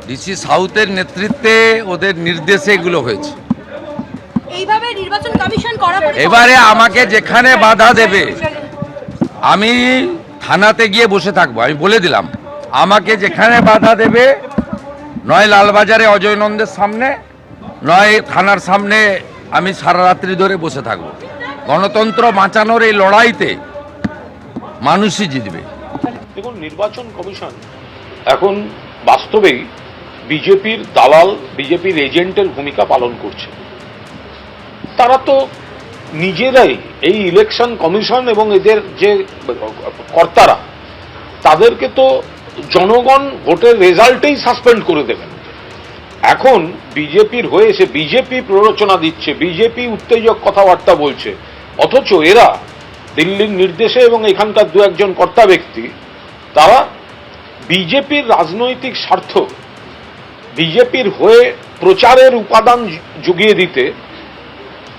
DC সাউথের নেতৃত্বে ওদের নির্দেশে এগুলো হয়েছে। এইভাবে নির্বাচন কমিশন করা এবারে আমাকে যেখানে বাধা দেবে আমি থানাতে গিয়ে বসে থাকবো। আমি বলে দিলাম, আমাকে যেখানে বাধা দেবে, নয় লালবাজারে অজয় নন্দের সামনে, নয় থানার সামনে, আমি সারা রাত্রি ধরে বসে থাকবো। গণতন্ত্র বাঁচানোর এই লড়াইতে মানুষই জিতবে। দেখুন, নির্বাচন কমিশন এখন বাস্তবেই বিজেপির দালাল, বিজেপির এজেন্টের ভূমিকা পালন করছে। তারা তো নিজেরাই এই ইলেকশন কমিশন এবং এদের যে কর্তারা, তাদেরকে তো জনগণ ভোটের রেজাল্টেই সাসপেন্ড করে দেবেন। এখন বিজেপির হয়ে এসে বিজেপি প্ররোচনা দিচ্ছে, বিজেপি উত্তেজক কথাবার্তা বলছে, অথচ এরা দিল্লির নির্দেশে এবং এখানকার দু একজন কর্তা ব্যক্তি, তারা বিজেপির রাজনৈতিক স্বার্থ, বিজেপির হয়ে প্রচারের উপাদান জুগিয়ে দিতে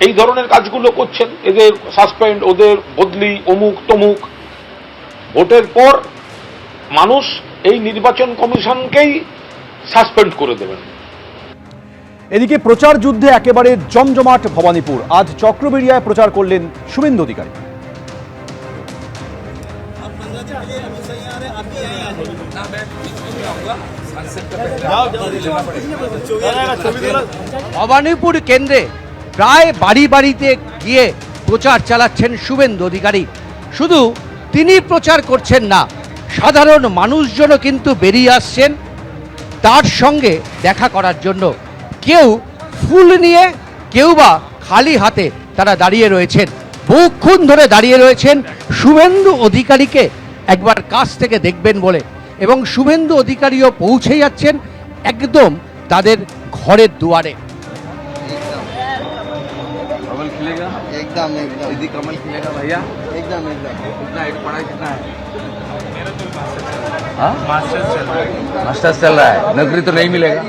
এই ধরনের কাজগুলো করছেন। এদের সাসপেন্ড, ওদের বদলি, অমুক তমুক। ভোটের পর মানুষ এই নির্বাচন কমিশনকেই সাসপেন্ড করে দেবেন। এদিকে প্রচার যুদ্ধে একেবারে জমজমাট ভবানীপুর। আজ চক্রবেড়িয়ায় প্রচার করলেন শুভেন্দু অধিকারী। ভবানীপুর কেন্দ্রে প্রায় বাড়ি বাড়িতে গিয়ে প্রচার চালাচ্ছেন শুভেন্দু অধিকারী। শুধু তিনি প্রচার করছেন না, সাধারণ মানুষজনও কিন্তু বেরিয়ে আসছেন তার সঙ্গে দেখা করার জন্য। কেউ ফুল নিয়ে, কেউ বা খালি হাতে তারা দাঁড়িয়ে রয়েছেন, বহুক্ষণ ধরে দাঁড়িয়ে রয়েছেন শুভেন্দু অধিকারীকে একবার কাছ থেকে দেখবেন বলে। এবং শুভেন্দু অধিকারীও পৌঁছে যাচ্ছেন একদম তাদের ঘরের দুয়ারে। एकदम एकदम दीदी कमल खिलेगा भैया एकदम एकदम कितना पढ़ाई कितना है मास्टर्स चल रहा है, नौकरी तो नहीं मिलेगा,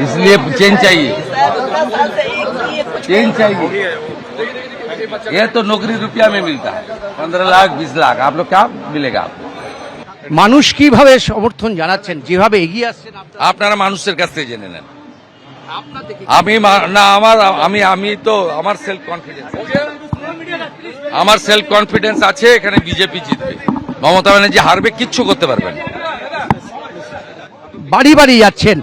इसलिए चेंज चाहिए, चेंज चाहिए। ये तो नौकरी रुपया में मिलता है, 15 लाख 20 लाख, आप लोग क्या मिलेगा आपको? মানুষ কিভাবে সমর্থন জানাচ্ছেন, যেভাবে এগিয়ে আসছেন আপনারা মানুষের কাছ থেকে জেনে নেন। আমি না, আমি তো আমার সেলফ কনফিডেন্স আছে এখানে বিজেপি জিতবে, মমতা ব্যানার্জি হারবে, কিচ্ছু করতে পারবেন। বাড়ি বাড়ি যাচ্ছেন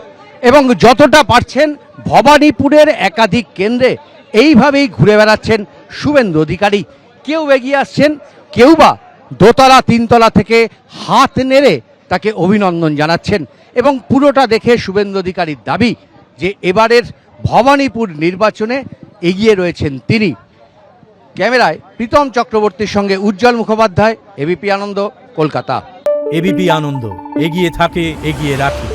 এবং যতটা পারছেন ভবানীপুরের একাধিক কেন্দ্রে এইভাবেই ঘুরে বেড়াচ্ছেন শুভেন্দু অধিকারী। কেউ এগিয়ে আসছেন, কেউ বা দোতলা তিনতলা থেকে হাত নেড়ে তাকে অভিনন্দন জানাচ্ছেন। এবং পুরোটা দেখে শুভেন্দু অধিকারীর দাবি যে এবারের ভবানীপুর নির্বাচনে এগিয়ে রয়েছেন তিনি। ক্যামেরায় প্রীতম চক্রবর্তীর সঙ্গে উজ্জ্বল মুখোপাধ্যায়, এবিপি আনন্দ, কলকাতা। এবিপি আনন্দ, এগিয়ে থাকে, এগিয়ে রাখে।